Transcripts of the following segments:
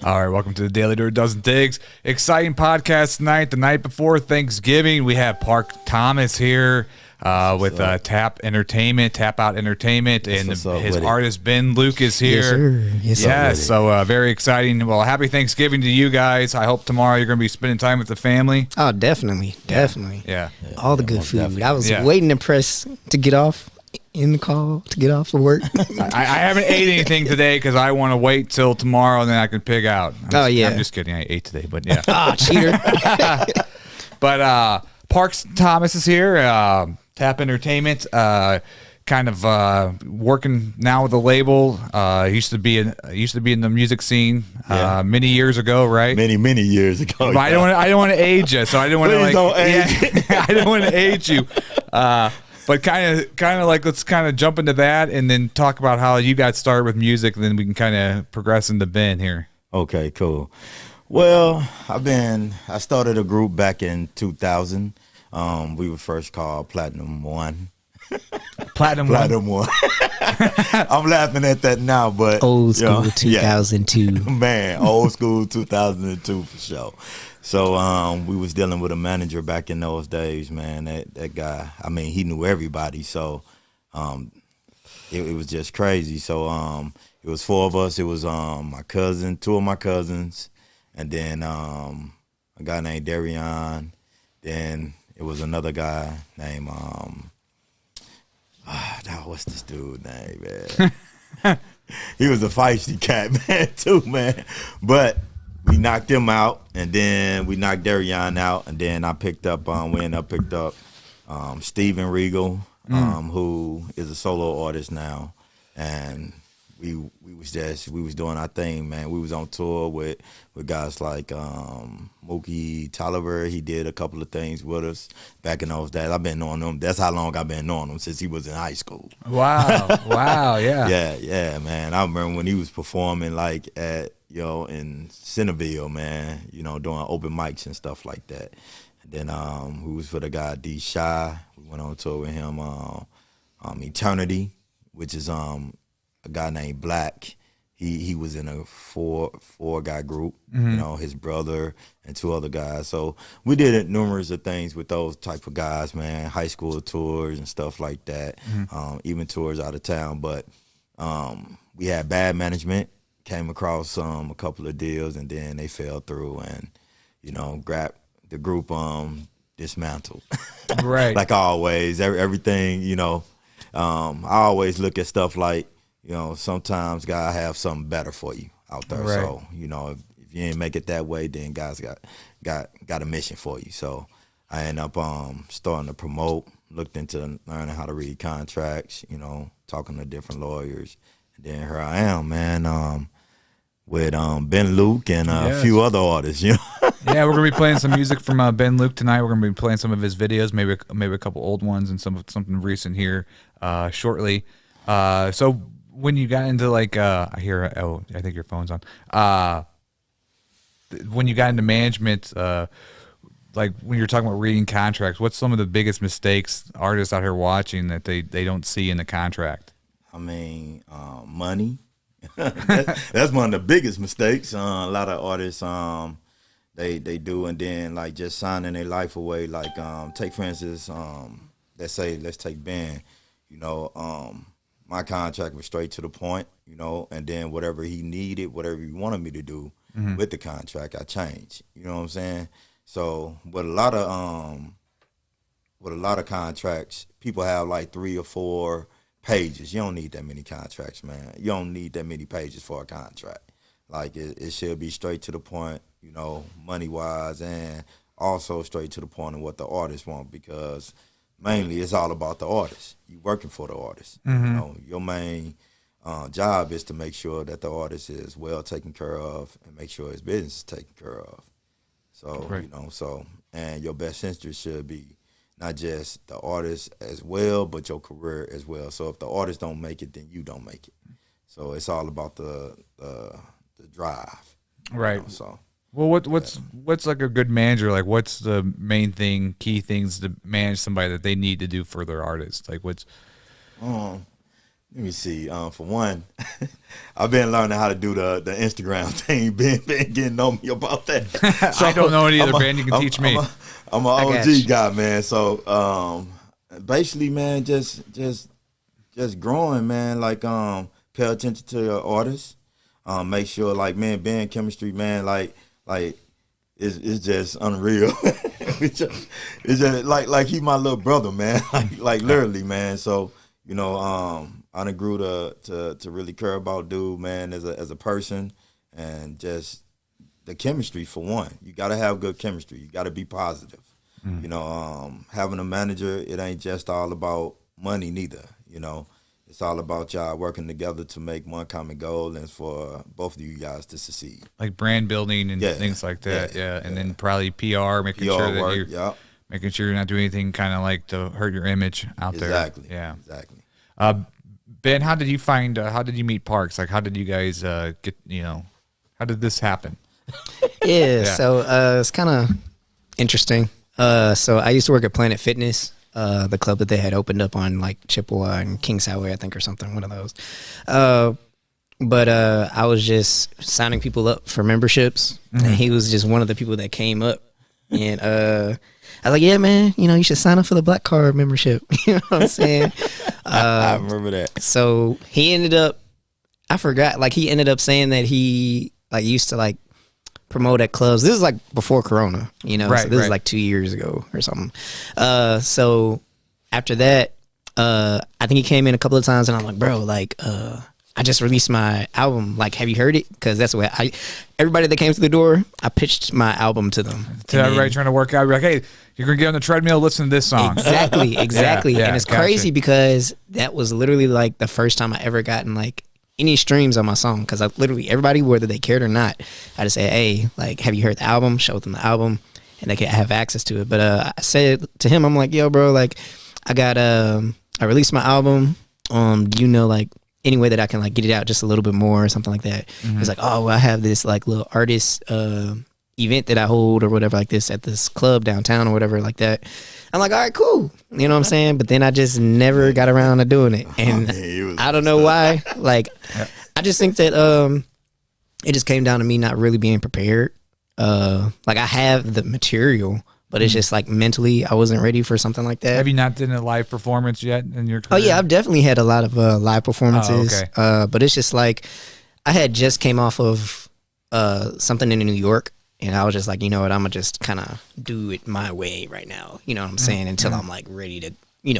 All right, welcome to the Daily Dirt Dozen Digs. Exciting podcast tonight. The night before Thanksgiving, we have Park Thomas here with T.A.P Entertainment, Tap Out Entertainment, and his artist Ben Luke is here. Yes, sir. Yes, so very exciting. Well, happy Thanksgiving to you guys. I hope tomorrow you're going to be spending time with the family. Oh, definitely. Yeah. All the good food. Definitely. I was waiting to press to get off in the call to get off for work. I haven't ate anything today because I want to wait till tomorrow and then I can pig out. I'm just kidding. I ate today, but yeah. Ah, cheater. But Park Thomas is here. T.A.P Entertainment. Kind of working now with the label. Used to be in the music scene many years ago, right? Many years ago. But I don't want to age you, so I didn't want to I didn't want to age you. But kind of like let's kind of jump into that and then talk about how you got started with music, and then we can kind of progress into Ben here. Okay, cool. Well, I started a group back in 2000. We were first called Platinum One. Platinum One. I'm laughing at that now, but old school 2002. Man, old school 2002 for sure. So we was dealing with a manager back in those days, man. That guy, I mean, he knew everybody, so it was just crazy. So it was four of us. It was my cousin, two of my cousins, and then a guy named Darion. Then it was another guy named what's this dude name, man? He was a feisty cat, man, too, man. But we knocked him out, and then we knocked Darion out, and then we picked up Steven Regal, who is a solo artist now, and we was doing our thing, man. We was on tour with guys like Mookie Tolliver. He did a couple of things with us back in those days. I've been knowing him. That's how long I've been knowing him, since he was in high school. Wow, yeah. Yeah, man. I remember when he was performing like at in Centerville, man, doing open mics and stuff like that. And then we was for the guy D Shy. We went on tour with him. Eternity, which is a guy named Black. He was in a four guy group, his brother and two other guys. So we did numerous of things with those type of guys, man. High school tours and stuff like that, even tours out of town. But we had bad management, came across a couple of deals, and then they fell through, and grabbed the group dismantled. Right. Like always, everything, I always look at stuff like, sometimes God have something better for you out there. Right. So, if you ain't make it that way, then God's got a mission for you. So I ended up starting to promote, looked into learning how to read contracts, talking to different lawyers. And then here I am, man, with Ben Luke and a few other artists, Yeah, we're gonna be playing some music from Ben Luke tonight. We're gonna be playing some of his videos, maybe a couple old ones and something recent here shortly. So when you got into I think your phone's on. When you got into management, like when you're talking about reading contracts, what's some of the biggest mistakes artists out here watching that they don't see in the contract? I mean, money. That's one of the biggest mistakes. A lot of artists they do, and then like just signing their life away. Like take for instance, let's take Ben. My contract was straight to the point, and then whatever he needed, whatever he wanted me to do with the contract, I changed. You know what I'm saying? So with a lot of contracts, people have like 3 or 4 pages. You don't need that many contracts, man. You don't need that many pages for a contract. Like it should be straight to the point, money wise, and also straight to the point of what the artist want, because mainly it's all about the artist. You working for the artist. Your main job is to make sure that the artist is well taken care of and make sure his business is taken care of. So, right. And your best interest should be not just the artist as well, but your career as well. So if the artist don't make it, then you don't make it. So it's all about the drive. Right. So. Well, what's like a good manager? Like, what's the main key things to manage somebody that they need to do for their artist? Like, what's? Let me see. For one, I've been learning how to do the Instagram thing. Been getting on me about that. So I don't know it either, man. You can teach me. I'm an OG guy, man. So basically, man, just growing, man. Like pay attention to your artists. Make sure, like, man, band chemistry, man, like it's just unreal. it's just like he my little brother, man. like literally, man. So you know, I done grew to really care about dude, man, as a person, and just the chemistry for one. You gotta have good chemistry. You gotta be positive. You know, having a manager, it ain't just all about money neither. You know, it's all about y'all working together to make one common goal and for both of you guys to succeed. Like brand building and things like that. Yeah. And then probably PR, making sure that you're making sure you're not doing anything kind of like to hurt your image out there. Exactly. Yeah. Exactly. Ben, how did you meet Parks? Like, how did you guys get, how did this happen? Yeah. So it's kind of interesting. So I used to work at Planet Fitness, the club that they had opened up on like Chippewa and Kings Highway, I think, or something, one of those. But I was just signing people up for memberships, and he was just one of the people that came up. And I was like, yeah, man, you should sign up for the Black Card membership. You know what I'm saying? I remember that. So he ended up, I forgot, like he ended up saying that he like used to like promote at clubs. This is like before Corona, Right, so this is like 2 years ago or something. So after that, I think he came in a couple of times, and I'm like, bro, like, I just released my album. Like, have you heard it? Because that's what everybody that came through the door, I pitched my album to them. To everybody trying to work out, you're like, hey, you're gonna get on the treadmill, listen to this song. Exactly. Yeah, and it's crazy because that was literally like the first time I ever gotten like any streams on my song, because I literally, everybody, whether they cared or not, I just say, hey, like, have you heard the album? Show them the album, and they can have access to it. But I said to him, I'm like, yo, bro, like, I released my album. Do you know like any way that I can like get it out just a little bit more or something like that? He's like, oh, well, I have this like little artist event that I hold or whatever like this at this club downtown or whatever like that. I'm like, all right, cool. You know what I'm saying? But then I just never got around to doing it. And I don't know why. Like, I just think that it just came down to me not really being prepared. Like, I have the material, but it's just like mentally I wasn't ready for something like that. Have you not done a live performance yet in your career? Oh, yeah, I've definitely had a lot of live performances. Oh, okay. But it's just like I had just came off of something in New York. And I was just like, you know what, I'm going to just kind of do it my way right now. You know what I'm saying? Until I'm like ready to,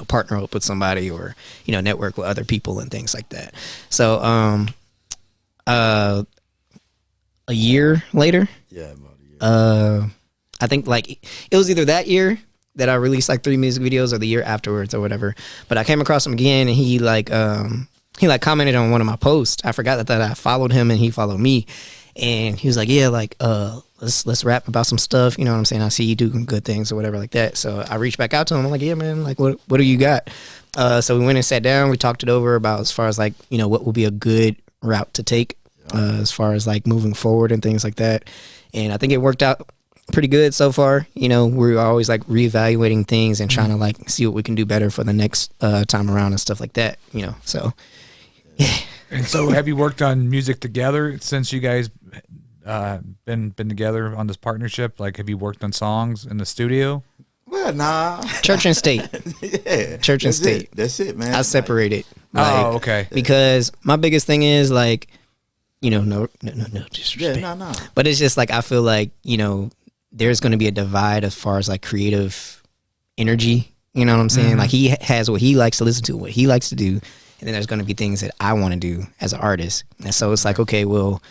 partner up with somebody or, network with other people and things like that. So a year later. Yeah, about a year. I think like it was either that year that I released like 3 music videos or the year afterwards or whatever. But I came across him again, and he commented on one of my posts. I forgot that I followed him and he followed me. And he was like, yeah, like, let's rap about some stuff. You know what I'm saying? I see you doing good things or whatever like that. So I reached back out to him. I'm like, yeah, man, like, what do you got? So we went and sat down. We talked it over about as far as like, what would be a good route to take as far as like moving forward and things like that. And I think it worked out pretty good so far. We're always like reevaluating things and trying to like see what we can do better for the next time around and stuff like that, so yeah. And so have you worked on music together since you guys been together on this partnership? Like, have you worked on songs in the studio? Well, nah. Church and state. Yeah. Church and state. That's it, man. I separate it. Like, oh, okay. Because my biggest thing is like, no disrespect. Yeah, no. But it's just like, I feel like, there's going to be a divide as far as like creative energy. You know what I'm saying? Like, he has what he likes to listen to, what he likes to do. And then there's going to be things that I want to do as an artist. And so it's like, okay, well,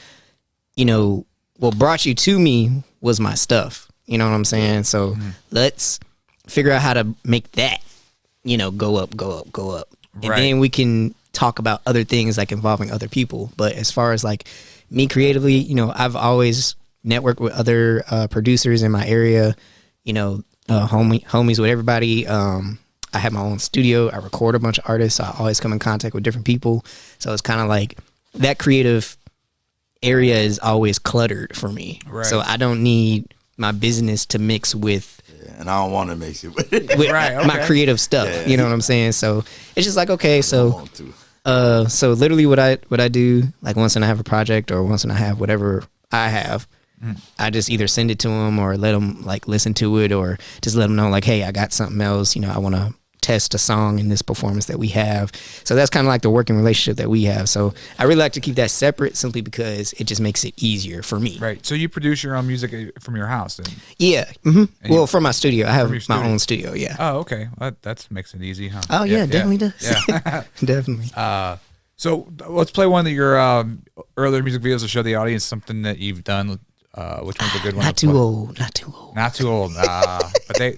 what brought you to me was my stuff. You know what I'm saying? So let's figure out how to make that, go up. And then we can talk about other things like involving other people. But as far as like me creatively, I've always networked with other producers in my area, homies with everybody. I have my own studio. I record a bunch of artists. So I always come in contact with different people. So it's kind of like that creative area is always cluttered for me. Right. So I don't need my business to mix with. Yeah, and I don't want to mix it with my creative stuff. Yeah. You know what I'm saying? So it's just like, okay, so So literally what I do, like once when I have a project or once when I have whatever I have, I just either send it to them or let them like listen to it, or just let them know like, hey, I got something else, you know, I want to test a song in this performance that we have. So that's kind of like the working relationship that we have. So I really like to keep that separate simply because it just makes it easier for me. Right. So you produce your own music from your house then? Yeah. Mm-hmm. Well, from my studio. I have my own studio. Yeah. Oh, okay. Well, that makes it easy, huh? Oh, yeah, definitely does. Yeah. Definitely. So let's play one of your earlier music videos to show the audience something that you've done. Which one's a good one? Not too old. Not too old. Not too old. But they...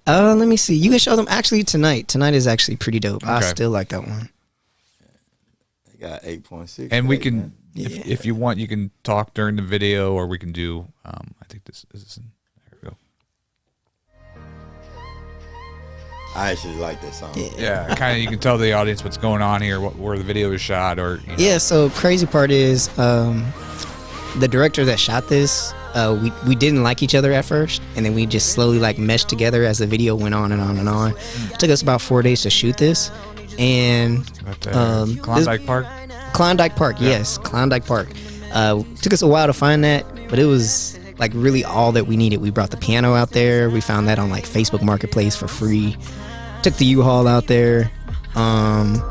Let me see. You can show them actually tonight. Tonight is actually pretty dope. Okay. I still like that one. They got 8.6. And we can, if you want, you can talk during the video, or we can do. I think this is. There we go. I actually like this song. Yeah, kind of. You can tell the audience what's going on here, where the video is shot, or. You know. Yeah. So crazy part is, the director that shot this. We didn't like each other at first, and then we just slowly like meshed together as the video went on and on and on. It took us about 4 days to shoot this, and Klondike Park. Klondike Park, yes, Klondike Park. Took us a while to find that, but it was like really all that we needed. We brought the piano out there. We found that on like Facebook Marketplace for free. Took the U-Haul out there. I'm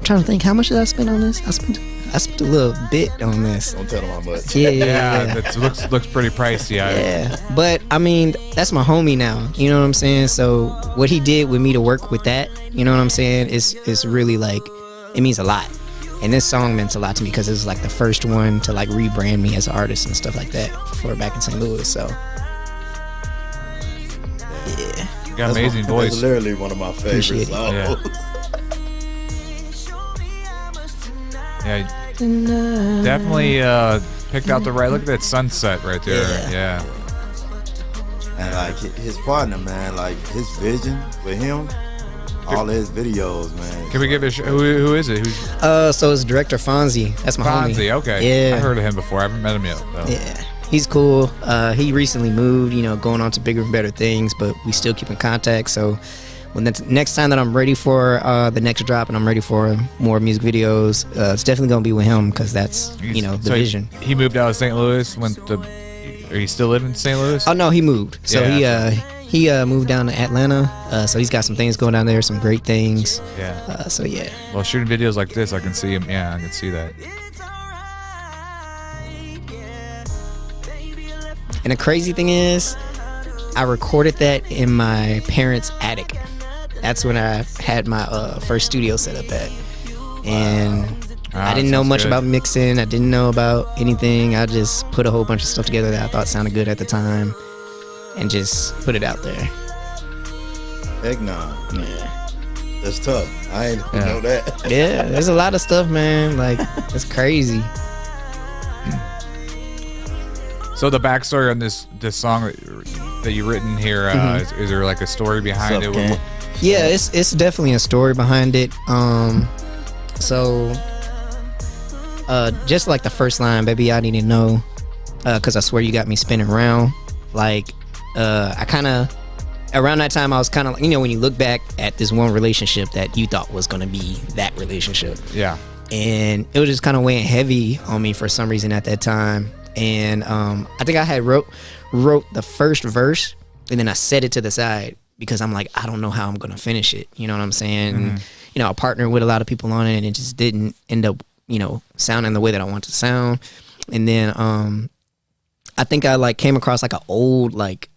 trying to think, how much did I spend on this? I spent a little bit on this. Don't tell them how much. Yeah. That looks pretty pricey. Yeah, but I mean, that's my homie now. You know what I'm saying? So what he did with me to work with that, you know what I'm saying, is really like, it means a lot. And this song meant a lot to me because it was like the first one to like rebrand me as an artist and stuff like that before back in St. Louis. So yeah, you got amazing voice. That's literally one of my favorite songs. Yeah, definitely picked out the right. Look at that sunset right there. Yeah. And like his partner, man, like his vision with him, all his videos, man. Can we give it? Who is it? So it's director Fonzie. That's my homie. Fonzie. Okay. Yeah. I heard of him before. I haven't met him yet. Though. Yeah. He's cool. He recently moved, you know, going on to bigger and better things, but we still keep in contact. So when the next time that I'm ready for the next drop and I'm ready for more music videos, it's definitely gonna be with him because that's the vision. He moved out of St. Louis. Are you still living in St. Louis? Oh no, he moved. So he moved down to Atlanta. So he's got some things going down there, some great things. Yeah. So yeah. Well, shooting videos like this, I can see him. Yeah, I can see that. And the crazy thing is, I recorded that in my parents' attic. That's when I had my first studio set up at. And I didn't know much about mixing. I didn't know about anything. I just put a whole bunch of stuff together that I thought sounded good at the time and just put it out there. Heck no. Yeah. That's tough. I ain't know that. Yeah, there's a lot of stuff, man. Like, it's crazy. So the backstory on this song that you've written here, is there like a story behind it? Yeah, it's definitely a story behind it. So just like the first line, baby, I need to know, because I swear you got me spinning around. Like, I kind of, around that time, I was kind of like, you know, when you look back at this one relationship that you thought was going to be that relationship. Yeah. And it was just kind of weighing heavy on me for some reason at that time. And I think I had wrote the first verse and then I set it to the side because I'm like, I don't know how I'm gonna finish it. You know what I'm saying? Mm-hmm. And, you know, I partnered with a lot of people on it and it just didn't end up, you know, sounding the way that I wanted to sound. And then I think I like came across like an old like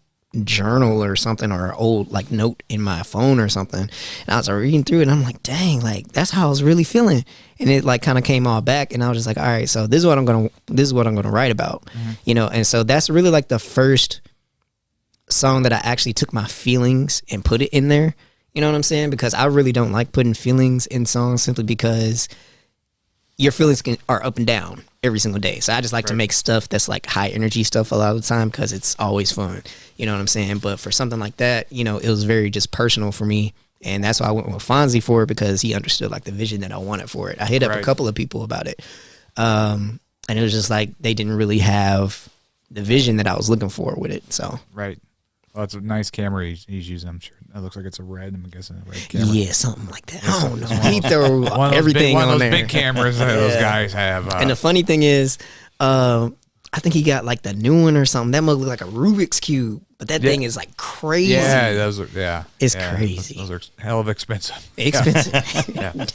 journal or something, or an old like note in my phone or something, and I was like, reading through it and I'm like, dang, like that's how I was really feeling. And it like kind of came all back and I was just like, all right, so this is what I'm gonna write about. You know. And so that's really like the first song that I actually took my feelings and put it in there, you know what I'm saying? Because I really don't like putting feelings in songs simply because your feelings are up and down every single day. So I just like to make stuff that's like high energy stuff a lot of the time because it's always fun. You know what I'm saying? But for something like that, you know, it was very just personal for me. And that's why I went with Fonzie for it, because he understood like the vision that I wanted for it. I hit up a couple of people about it. And it was just like they didn't really have the vision that I was looking for with it. So Oh, it's a nice camera he's using. I'm sure it looks like it's a red. I'm guessing a red camera. Yeah, something like that. I don't know. He throw everything one on of those there. big cameras that those guys have. And the funny thing is, I think he got like the new one or something. That must look like a Rubik's Cube, but that thing is like crazy. Yeah, those are It's yeah, crazy. Those are hell of expensive. Expensive.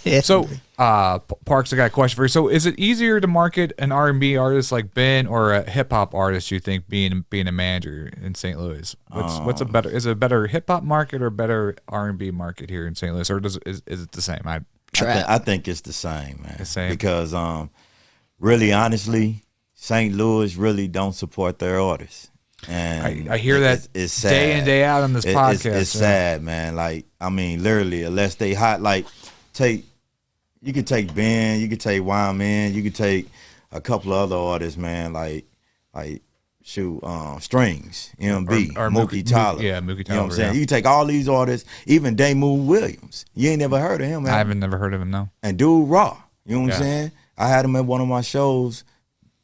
Yeah. So, Parks, I got a question for you. So, is it easier to market an R&B artist like Ben or a hip hop artist? You think being a manager in St. Louis? What's a better? Is it a better hip hop market or better R&B market here in St. Louis, or is it the same? I think it's the same, man. The same because really, honestly, St. Louis really don't support their artists. And I hear that it's sad. Day in, day out on this podcast. It's sad, man. Like, I mean, literally, unless they hot, like, you could take Ben, you could take Wyman, you could take a couple of other artists, man, like Strings, MB, or Mookie Tyler. Yeah, Mookie Tyler. You know what I'm saying? You take all these artists, even Damu Williams. You ain't never heard of him, man. I haven't never heard of him, no. And dude raw. You know what I'm saying? I had him at one of my shows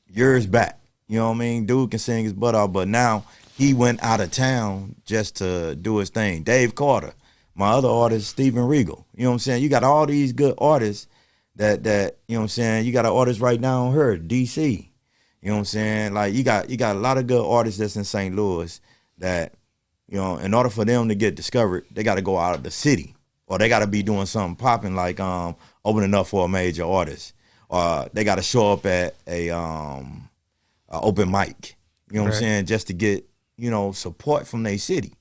years back. You know what I mean? Dude can sing his butt off, but now he went out of town just to do his thing. Dave Carter, my other artist, Steven Regal. You know what I'm saying? You got all these good artists that you know what I'm saying? You got an artist right now on her, DC. You know what I'm saying? Like, you got a lot of good artists that's in St. Louis that, you know, in order for them to get discovered, they got to go out of the city, or they got to be doing something popping, like opening up for a major artist, or they got to show up at a open mic. You know what I'm saying? Just to get, you know, support from their city.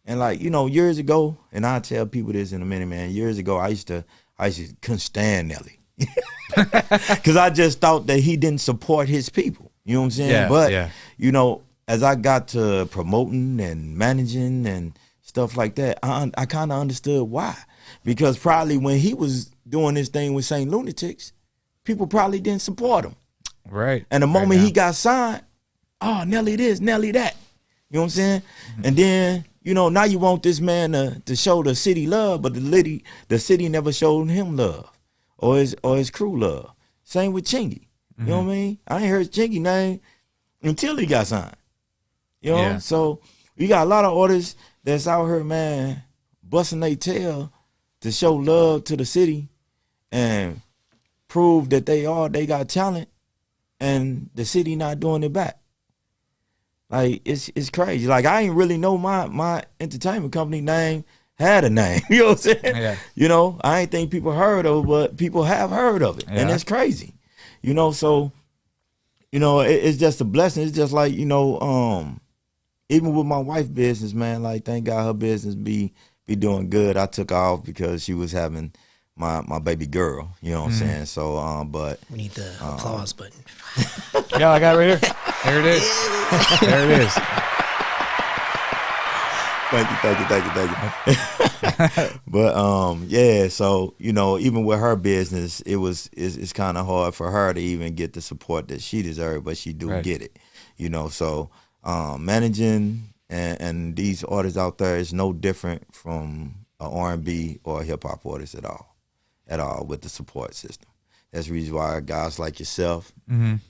And like, you know, years ago, and I'll tell people this in a minute, man. Years ago, I used to couldn't stand Nelly. Because I just thought that he didn't support his people. You know what I'm saying? Yeah, but, you know, as I got to promoting and managing and stuff like that, I kind of understood why. Because probably when he was doing this thing with St. Lunatics, people probably didn't support him. Right. And the moment he got signed, oh, Nelly this, Nelly that. You know what I'm saying? Mm-hmm. And then, you know, now you want this man to show the city love, but the city never showed him love or his crew love. Same with Chingy. You know what I mean? I ain't heard Chingy name until he got signed. You know? Yeah. So you got a lot of artists that's out here, man, busting their tail to show love to the city and prove that they got talent, and the city not doing it back. Like, it's crazy. Like, I ain't really know my entertainment company name had a name. You know what I'm saying? Yeah. You know, I ain't think people heard of it, but people have heard of it. Yeah. And it's crazy. You know, so, you know, it's just a blessing. It's just like, you know, even with my wife's business, man, like, thank God her business be doing good. I took off because she was having my baby girl, you know what I'm saying? So, but We need the applause button. Yeah, I got it right here. There it is. There it is. Thank you. But yeah, so, you know, even with her business, it's kind of hard for her to even get the support that she deserves, but she do get it, you know. So managing and these artists out there is no different from an R&B or a hip hop artist at all with the support system. That's the reason why guys like yourself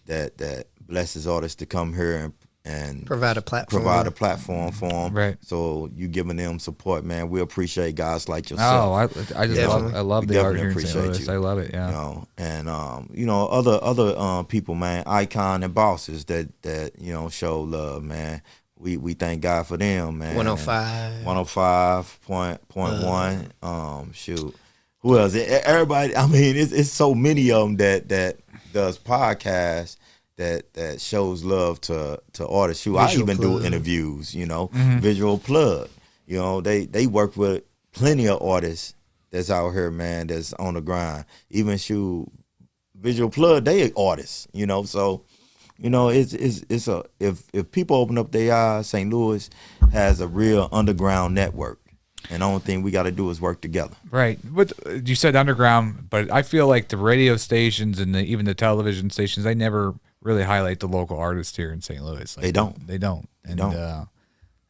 that blesses artists to come here and Provide a platform for them. Right. So you giving them support, man. We appreciate guys like yourself. Oh, I just love the art here in St. Louis. I love it. Yeah. You know, and you know, other people, man, Icon and bosses that you know show love, man. We thank God for them, man. 105. 105.1. Shoot. Who else? Everybody. I mean, it's so many of them that does podcasts that shows love to artists. Shoot, I even do interviews. You know, Visual Plug. You know, they work with plenty of artists that's out here, man. That's on the grind. Even Visual Plug, they artists. You know, so you know it's if people open up their eyes, St. Louis has a real underground network. And the only thing we got to do is work together. Right. But you said underground, but I feel like the radio stations and even the television stations, they never really highlight the local artists here in St. Louis. Like, They don't. They don't. And, don't.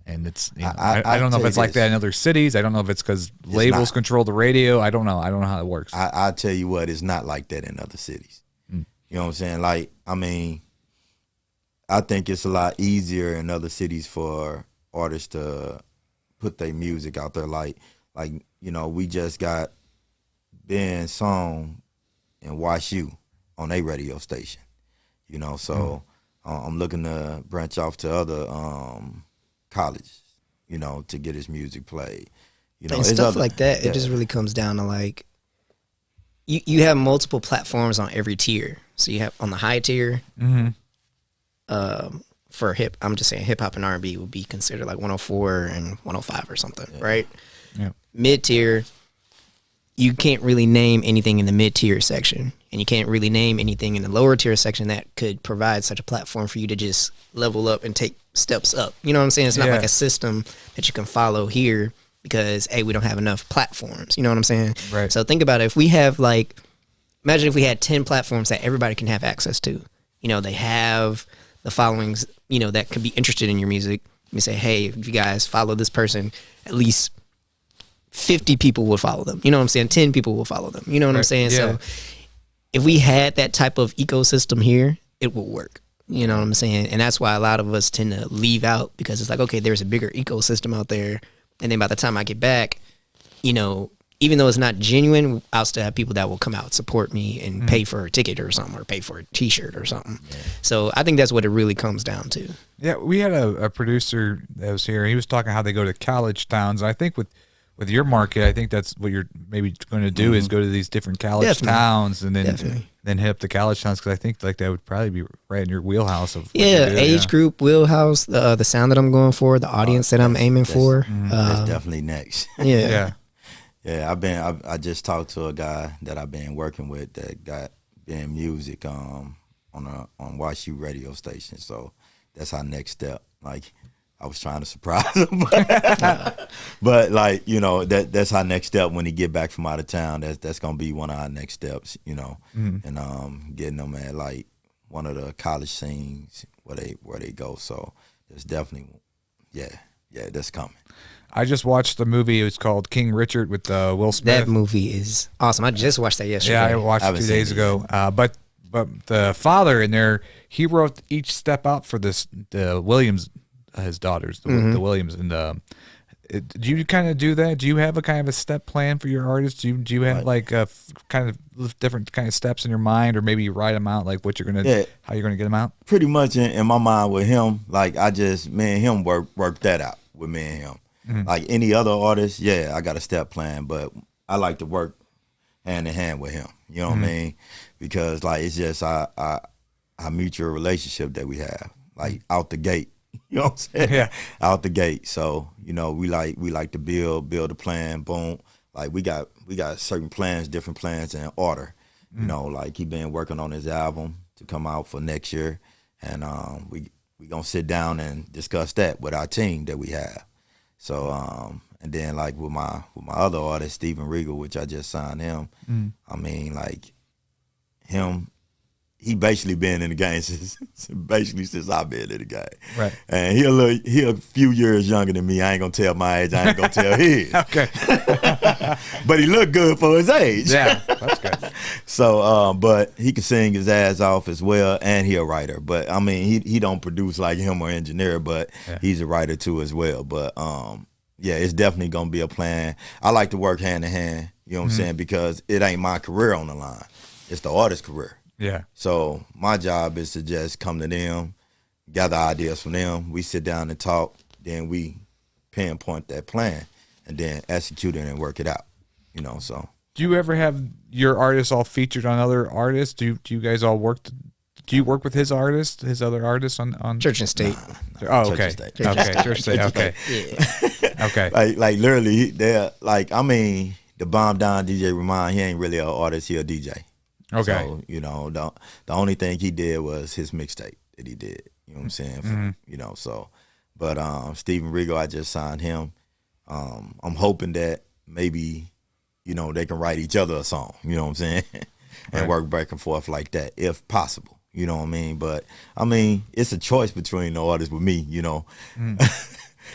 And it's, you know, I I don't know if tell it's you like that in other cities. I don't know if it's because labels not. control the radio. I don't know. I don't know how it works. I tell you what, it's not like that in other cities. You know what I'm saying? Like, I mean, I think it's a lot easier in other cities for artists to put their music out there. Like we just got Ben song and Watch You on a radio station. So I'm looking to branch off to other colleges, to get his music played. And stuff like that. It just really comes down to like you have multiple platforms on every tier. So you have on the high tier. For I'm just saying hip hop and R&B would be considered like 104 and 105 or something, right? Yeah. Mid tier, you can't really name anything in the mid tier section, and you can't really name anything in the lower tier section that could provide such a platform for you to just level up and take steps up. You know what I'm saying? It's not like a system that you can follow here because we don't have enough platforms. You know what I'm saying? Right. So think about it. If we have imagine if we had 10 platforms that everybody can have access to. They have the followings, that could be interested in your music. We say, hey, if you guys follow this person, at least 50 people will follow them. You know what I'm saying? 10 people will follow them. You know what I'm saying? Yeah. So if we had that type of ecosystem here, it will work. You know what I'm saying? And that's why a lot of us tend to leave out, because it's like, okay, there's a bigger ecosystem out there. And then by the time I get back, even though it's not genuine, I'll still have people that will come out, support me, and pay for a ticket or something, or pay for a T-shirt or something. Yeah. So I think that's what it really comes down to. Yeah, we had a producer that was here. He was talking how they go to college towns. I think with your market, I think that's what you're maybe going to do is go to these different college towns and then hit up the college towns, because I think like that would probably be right in your wheelhouse of age group wheelhouse, the sound that I'm going for, the audience that I'm aiming for. That's definitely next. Yeah. Yeah, I just talked to a guy that I've been working with that got been music on Watch You radio station. So that's our next step. Like, I was trying to surprise him, but like, that's our next step when he get back from out of town. That's gonna be one of our next steps, and getting them at like one of the college scenes where they go. So there's definitely, that's coming. I just watched the movie. It was called King Richard with Will Smith. That movie is awesome. I just watched that yesterday. Yeah, I watched it 2 days ago. But the father in there, he wrote each step out for the Williams, his daughters, the Williams. And do you kind of do that? Do you have a kind of a step plan for your artists? Do you have like a kind of different kind of steps in your mind, or maybe you write them out, like what you're gonna, how you're gonna get them out? Pretty much in my mind with him, like me and him work that out with me and him. Like any other artist, I got a step plan, but I like to work hand in hand with him. You know what I mean? Because like it's just our mutual relationship that we have, like out the gate. You know what I'm saying? Yeah. Out the gate. So we like to build a plan. Boom. Like we got certain plans, different plans in order. Like he been working on his album to come out for next year, and we gonna sit down and discuss that with our team that we have. So, and then like with my other artist, Steven Regal, which I just signed him. I mean, like him, he basically been in the game since I've been in the game. Right. And he a few years younger than me. I ain't gonna tell my age. I ain't gonna tell his. Okay. But he looked good for his age. Yeah, that's good. So, but he can sing his ass off as well, and he a writer. But I mean, he don't produce like him or engineer, but he's a writer too as well. But it's definitely gonna be a plan. I like to work hand in hand. You know what I'm saying? Because it ain't my career on the line; it's the artist's career. Yeah. So my job is to just come to them, gather ideas from them. We sit down and talk. Then we pinpoint that plan, and then execute it and work it out. So. Do you ever have your artists all featured on other artists? Do you guys all work? Do you work with his other artists on Church and State? Oh, okay. Church Okay, Church and State. Okay. Yeah. Okay. Like literally, they're like, I mean, the Bomb Down DJ Ramon, he ain't really an artist, he a DJ. Okay. So, the only thing he did was his mixtape that he did. You know what I'm saying? So, but Steven Regal, I just signed him. I'm hoping that maybe, they can write each other a song, you know what I'm saying? And work back and forth like that, if possible. You know what I mean? But, I mean, it's a choice between the artists with me,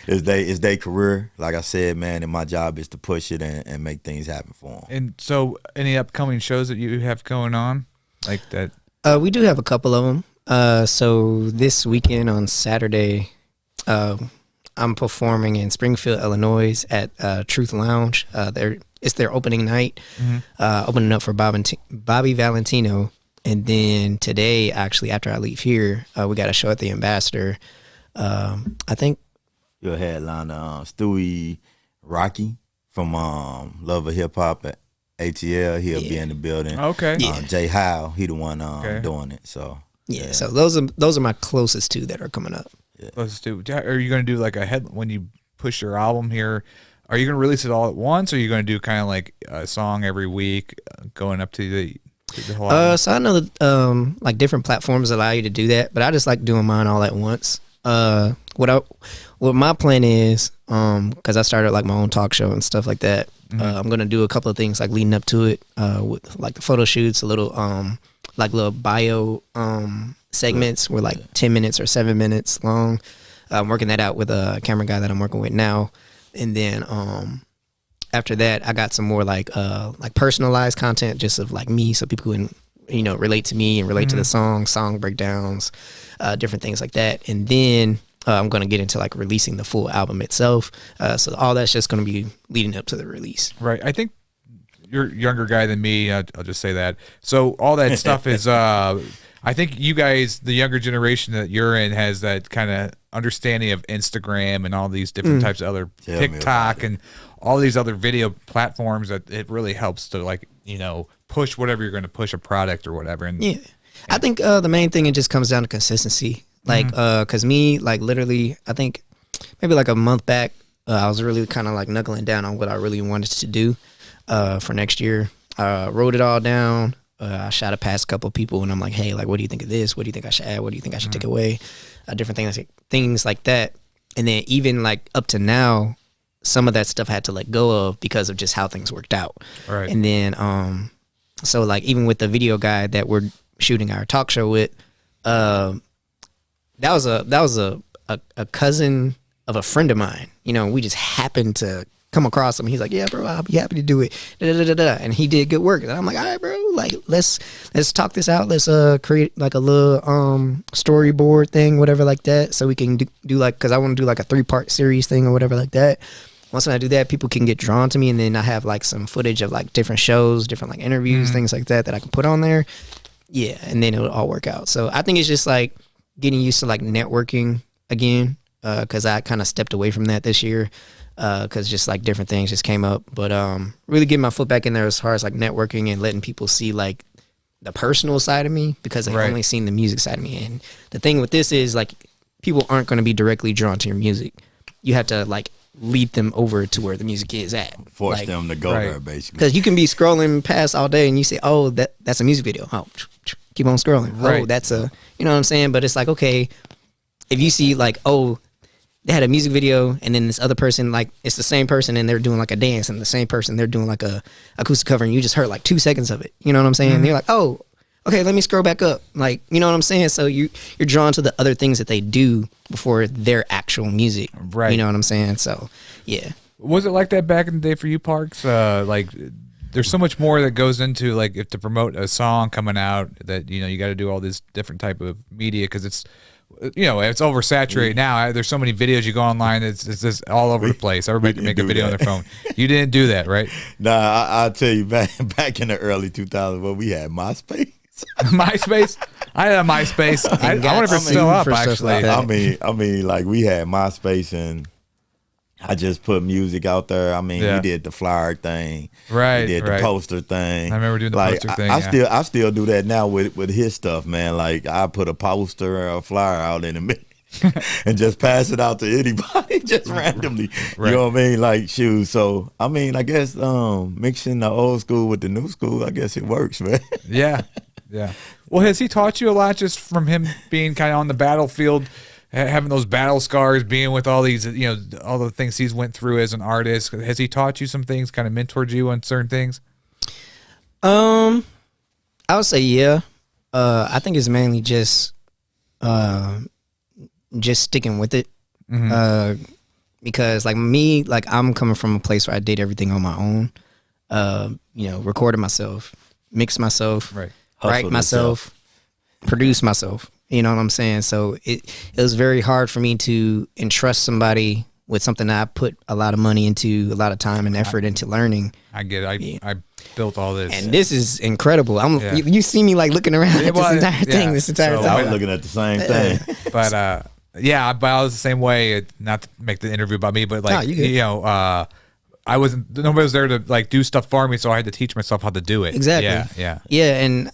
It's their career. Like I said, man, and my job is to push it and make things happen for them. And so, any upcoming shows that you have going on, like that? We do have a couple of them. So this weekend on Saturday, I'm performing in Springfield, Illinois at Truth Lounge. It's their opening night, opening up for Bobby Valentino. And then today, actually, after I leave here, we got a show at the Ambassador. I think Your headliner, Stewie Rocky from Love of Hip Hop at ATL. He'll be in the building. Okay. Jay Howe, he the one doing it. So yeah. So those are my closest two that are coming up. Yeah. Let's do. Are you going to do like a head when you push your album here? Are you going to release it all at once, or are you going to do kind of like a song every week, going up to the whole album? So I know that like different platforms allow you to do that, but I just like doing mine all at once. What my plan is, because I started like my own talk show and stuff like that. I'm gonna do a couple of things like leading up to it, with like the photo shoots, a little like little bio segments were like 10 minutes or 7 minutes long. I'm working that out with a camera guy that I'm working with now, and then after that I got some more like personalized content just of like me, so people can relate to me and relate to the song breakdowns, different things like that. And then I'm going to get into like releasing the full album itself. So all that's just going to be leading up to the release. Right. I think you're a younger guy than me. I'll just say that. So all that stuff is, I think you guys, the younger generation that you're in, has that kind of understanding of Instagram and all these different types of other TikTok and all these other video platforms that it really helps to like, push whatever you're going to push, a product or whatever. And yeah. I think the main thing, it just comes down to consistency. Like, cause me, like literally, I think maybe like a month back, I was really kind of like knuckling down on what I really wanted to do for next year. Wrote it all down. I shot it past a couple of people, and I'm like, hey, like, what do you think of this? What do you think I should add? What do you think I should take away? Different things like that. And then even like up to now, some of that stuff I had to let go of because of just how things worked out. Right. And then, so like even with the video guy that we're shooting our talk show with, that was a cousin of a friend of mine. We just happened to come across him. He's like, yeah, bro, I'll be happy to do it. And he did good work. And I'm like, all right, bro, like let's talk this out. Let's create like a little storyboard thing, whatever like that, so we can do like, because I want to do like a 3-part series thing or whatever like that. Once I do that, people can get drawn to me, and then I have like some footage of like different shows, different like interviews, things like that I can put on there. Yeah, and then it'll all work out. So I think it's just like getting used to like networking again, because I kind of stepped away from that this year, because just like different things just came up. But really getting my foot back in there as far as like networking and letting people see like the personal side of me, because they've only seen the music side of me. And the thing with this is like people aren't going to be directly drawn to your music. You have to like lead them over to where the music is at. Force like, them to go there, basically. Because you can be scrolling past all day and you say, oh, that's a music video. Oh, keep on scrolling. Right. Oh, that's a, you know what I'm saying? But it's like, okay, if you see like, oh, they had a music video and then this other person, like it's the same person and they're doing like a dance, and the same person, they're doing like a acoustic cover, and you just heard like 2 seconds of it. You know what I'm saying? And you're like, oh, okay, let me scroll back up. Like, you know what I'm saying? So you're drawn to the other things that they do before their actual music. Right. You know what I'm saying? So, yeah. Was it like that back in the day for you, Parks? Like, there's so much more that goes into like if to promote a song coming out that you got to do all this different type of media, because it's it's oversaturated now. There's so many videos you go online. It's just all over the place. Everybody can make a video on their phone. You didn't do that, right? Nah, I'll tell you, back in the early 2000s, when we had MySpace. MySpace? I had a MySpace. I wonder if it's still up, actually. Like I mean, like we had MySpace, and I just put music out there. I mean, we did the flyer thing, right? We did the poster thing. I remember doing the poster thing. I still do that now with his stuff, man. Like I put a poster or a flyer out in a minute and just pass it out to anybody, just randomly. Right. You know what I mean? Like shoes. So I mean, I guess mixing the old school with the new school, I guess it works, man. Yeah. Well, has he taught you a lot just from him being kind of on the battlefield, having those battle scars, being with all these, all the things he's went through as an artist? Has he taught you some things, kind of mentored you on certain things? I would say, yeah. I think it's mainly just sticking with it. Because like me, like I'm coming from a place where I did everything on my own. Recorded myself, mixed myself, write myself, produce myself. You know what I'm saying? So it was very hard for me to entrust somebody with something that I put a lot of money into, a lot of time and effort into learning. I get it. I built all this. And this is incredible. You see me like looking around at this entire thing, this entire time. I was looking at the same thing. But but I was the same way. Not to make the interview about me, but like I wasn't. Nobody was there to like do stuff for me, so I had to teach myself how to do it. Exactly. Yeah. And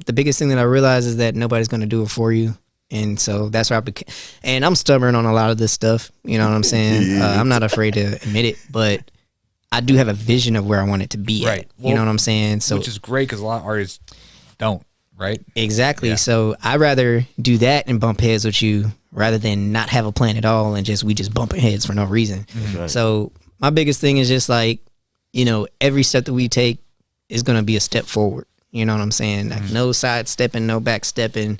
the biggest thing that I realized is that nobody's going to do it for you. And so that's where I became, and I'm stubborn on a lot of this stuff. You know what I'm saying? I'm not afraid to admit it, but I do have a vision of where I want it to be at. You know what I'm saying? So, which is great because a lot of artists don't, right? Exactly. Yeah. So I'd rather do that and bump heads with you rather than not have a plan at all and we just bumping heads for no reason. Mm-hmm. Right. So my biggest thing is just like, every step that we take is going to be a step forward. You know what I'm saying? Like no sidestepping, no backstepping.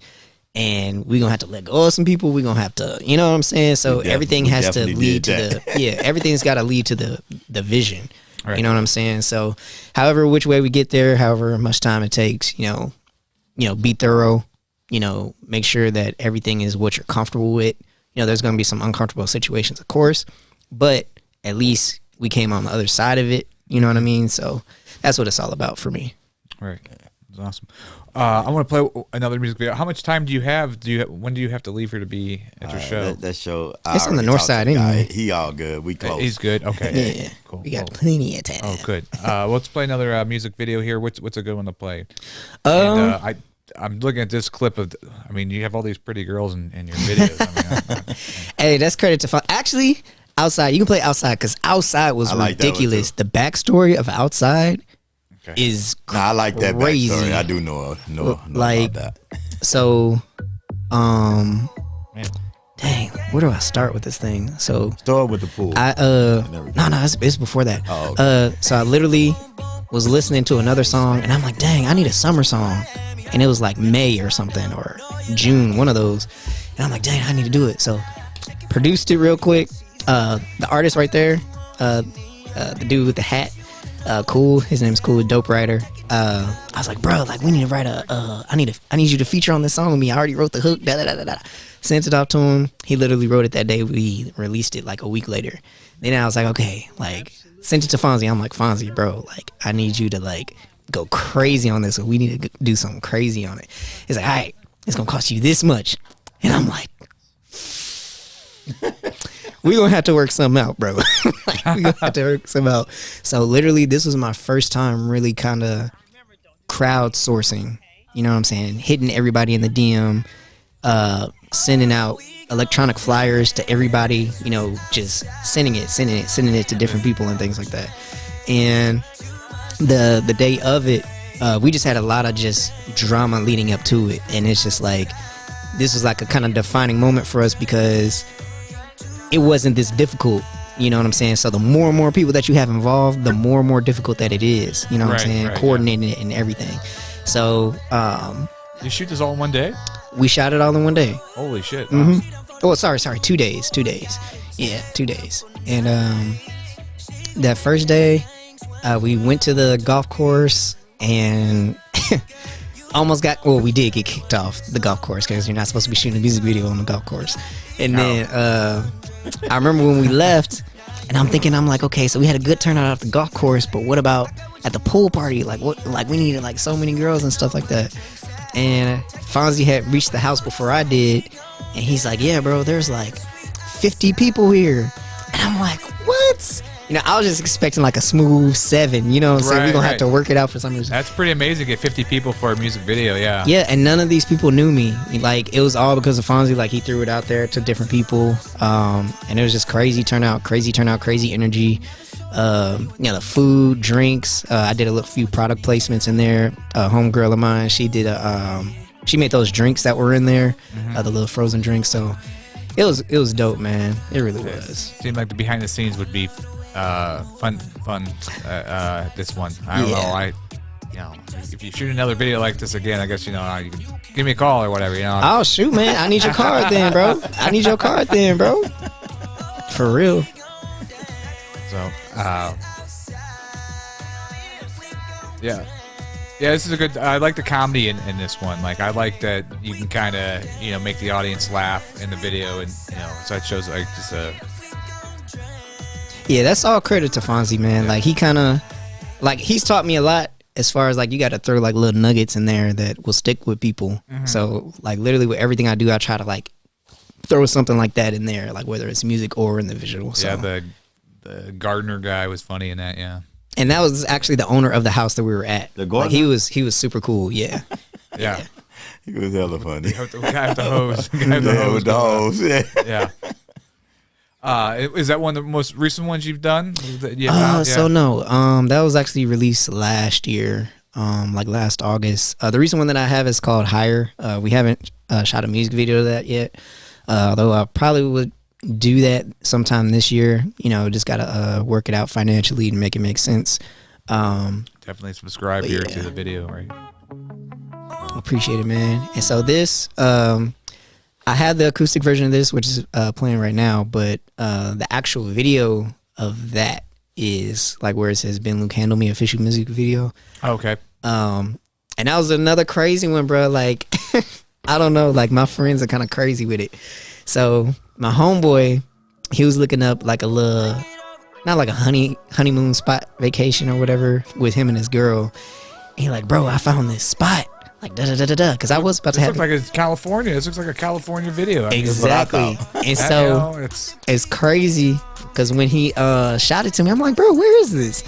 And we're going to have to let go of some people. We're going to have to, you know what I'm saying? So everything has to lead to everything's got to lead to the vision. Right. You know what I'm saying? So however, which way we get there, however much time it takes, be thorough, make sure that everything is what you're comfortable with. There's going to be some uncomfortable situations, of course, but at least we came on the other side of it. You know what I mean? So that's what it's all about for me. Right. That's awesome. I want to play another music video. How much time do you have? When do you have to leave here to be at your show? That show. It's on the north side anyway. He all good. We close. He's good. Okay. Yeah. Cool. We got plenty of time. Oh, good. Let's play another music video here. What's a good one to play? I'm looking at this clip of. You have all these pretty girls in your videos. Hey, that's credit to fun. Actually, Outside. You can play Outside because Outside was ridiculous. The backstory of Outside. Is I like that crazy. Backstory. I do know about that. So, dang, where do I start with this thing? So start with the pool. It's before that. Oh, okay. So I literally was listening to another song, and I'm like, dang, I need a summer song, and it was like May or something or June, one of those, and I'm like, dang, I need to do it. So produced it real quick. The artist right there, the dude with the hat. Cool. His name's Cool, dope writer. I was like, bro, like we need to write I need you to feature on this song with me. I already wrote the hook. Sent it off to him. He literally wrote it that day. We released it like a week later. Then I was like, okay, like sent it to Fonzie. I'm like, Fonzie, bro, like I need you to like go crazy on this. We need to do something crazy on it. He's like, all right, it's gonna cost you this much. And I'm like, we're gonna have to work something out, bro. We're gonna have to work something out. So literally this was my first time really kind of crowdsourcing, you know what I'm saying, hitting everybody in the DM, sending out electronic flyers to everybody, just sending it to different people and things like that. And the day of it, we just had a lot of just drama leading up to it, and it's just like this was like a kind of defining moment for us because it wasn't this difficult, you know what I'm saying? So the more and more people that you have involved, the more and more difficult that it is, you know what I'm saying? Coordinating it and everything. So, you shoot this all in one day? We shot it all in one day. Holy shit. Wow. Oh, sorry. 2 days. 2 days. Yeah, 2 days. And, that first day, we went to the golf course and we did get kicked off the golf course because you're not supposed to be shooting a music video on the golf course. And then I remember when we left, and I'm like, okay, so we had a good turnout at the golf course, but what about at the pool party? Like we needed like so many girls and stuff like that. And Fonzie had reached the house before I did, and he's like, yeah, bro, there's like 50 people here. And I'm like, what? I was just expecting like a smooth 7, you know what I'm saying? We're going to have to work it out for some reason. That's pretty amazing, get 50 people for a music video, yeah. Yeah, and none of these people knew me. Like, it was all because of Fonzie. Like, he threw it out there to different people. And it was just crazy turnout, crazy energy. The food, drinks. I did a few product placements in there. A homegirl of mine, she did she made those drinks that were in there, the little frozen drinks. So it was dope, man. It really was. Seemed like the behind the scenes would be fun this one. I don't know. If you shoot another video like this again, I guess you can give me a call or whatever. Oh shoot, man! I need your card then, bro. For real. So yeah. Yeah, this is a good. I like the comedy in this one. Like, I like that you can kind of make the audience laugh in the video, and so it shows like just a. Yeah, that's all credit to Fonzie, man. Yeah. Like he kind of, like he's taught me a lot as far as like you got to throw like little nuggets in there that will stick with people. Mm-hmm. So like literally with everything I do, I try to like throw something like that in there, like whether it's music or in the visual. So. Yeah, the gardener guy was funny in that. Yeah. And that was actually the owner of the house that we were at. The gardener? Like he was super cool. Yeah. Yeah. He was hella funny. The guy with the hose. The guy with the hose. Yeah. Is that one of the most recent ones you've done? So no. That was actually released last year, like last August. The recent one that I have is called Higher. We haven't shot a music video of that yet. Though I probably would do that sometime this year. Just gotta work it out financially and make it make sense. Definitely subscribe here to the video, right? Appreciate it, man. And so this, I had the acoustic version of this, which is playing right now, but the actual video of that is like where it says Ben Luke Handle Me official music video. Okay. And that was another crazy one, bro. Like I don't know, like my friends are kind of crazy with it. So my homeboy, he was looking up like a little, not like a honeymoon spot vacation or whatever with him and his girl. And he like, bro, I found this spot. Like da-da-da-da-da. Because I was about to have... This looks like it's California. This looks like a California video. Exactly. And so it's crazy because when he shot it to me, I'm like, bro, where is this?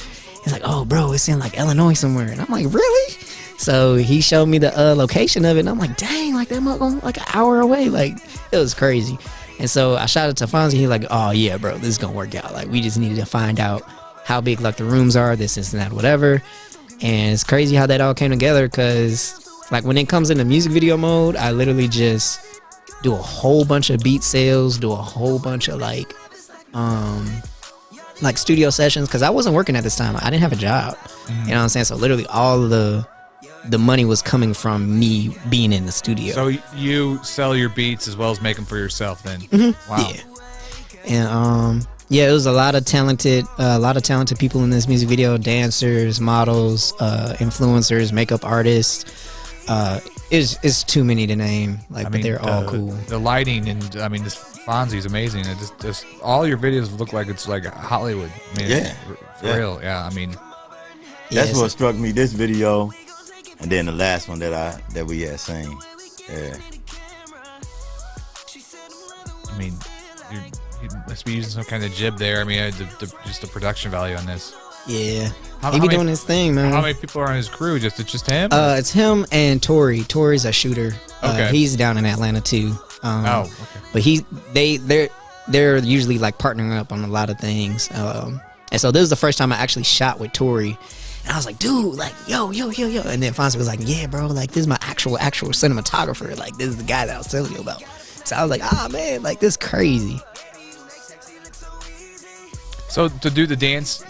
He's like, oh, bro, it's in like Illinois somewhere. And I'm like, really? So he showed me the location of it, and I'm like, dang, like that motherfucker like an hour away. Like, it was crazy. And so I shot it to Fonzie. He's like, oh, yeah, bro, this is going to work out. Like, we just needed to find out how big, like, the rooms are, this and that, whatever. And it's crazy how that all came together because, like, when it comes into music video mode, I literally just do a whole bunch of beat sales, do a whole bunch of, like studio sessions because I wasn't working at this time. I didn't have a job. Mm-hmm. You know what I'm saying? So literally all of the money was coming from me being in the studio. So you sell your beats as well as make them for yourself then? Mm-hmm. Wow. Yeah. And it was a lot of talented people in this music video: dancers, models, influencers, makeup artists. It's too many to name. Like, but they're all cool. The lighting and this Fonzie's amazing. It just all your videos look like it's like Hollywood. For real. Yeah. That's what struck me. This video. And then the last one that we had seen. Yeah. You must be using some kind of jib there. Just the production value on this. Yeah. He be doing his thing, man. How many people are on his crew? It's just him? It's him and Tori. Tori's a shooter. Okay. He's down in Atlanta too. Okay. But they're usually like partnering up on a lot of things. And so this is the first time I actually shot with Tori. And I was like, dude, like, yo. And then Fonzie was like, yeah, bro, like, this is my actual cinematographer. Like, this is the guy that I was telling you about. So I was like, man, like, this is crazy. So to do the dance,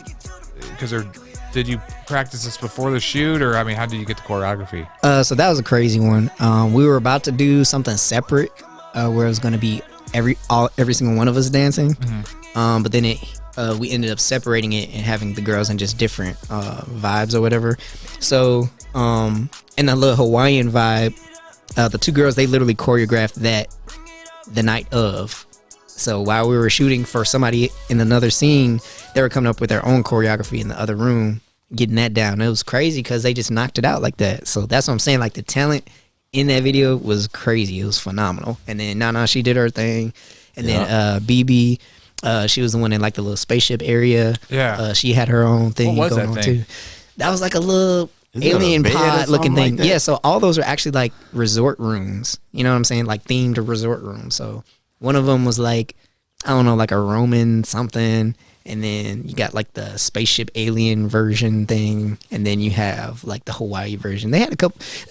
did you practice this before the shoot? Or, how did you get the choreography? So that was a crazy one. We were about to do something separate where it was going to be every single one of us dancing. Mm-hmm. But then we ended up separating it and having the girls in just different vibes or whatever. So in the little Hawaiian vibe, the two girls, they literally choreographed that the night of. So while we were shooting for somebody in another scene, they were coming up with their own choreography in the other room, getting that down. It was crazy because they just knocked it out like that. So that's what I'm saying. Like, the talent in that video was crazy. It was phenomenal. And then Nana, she did her thing. And then BB, she was the one in like the little spaceship area. Yeah. She had her own thing going on too. That was like a little alien pod looking thing. Yeah, so all those are actually like resort rooms. You know what I'm saying? Like themed resort rooms. So one of them was like, I don't know, like a Roman something. And then you got like the spaceship alien version thing. And then you have like the Hawaii version. They had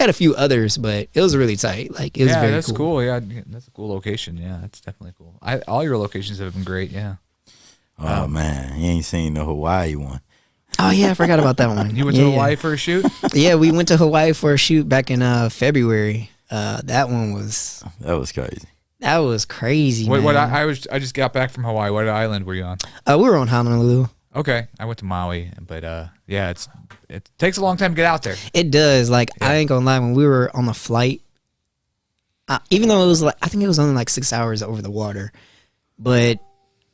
a few others, but it was really tight. Like, it was very that's cool. Yeah, that's a cool location. Yeah, that's definitely cool. All your locations have been great. Yeah. Oh man, you ain't seen the Hawaii one. Oh yeah, I forgot about that one. You went to Hawaii for a shoot? Yeah, we went to Hawaii for a shoot back in February. That was crazy. That was crazy. I just got back from Hawaii. What island were you on? We were on Honolulu. Okay, I went to Maui, but yeah, it takes a long time to get out there. It does. Like I ain't gonna lie, when we were on the flight, even though it was like I think it was only like 6 hours over the water, but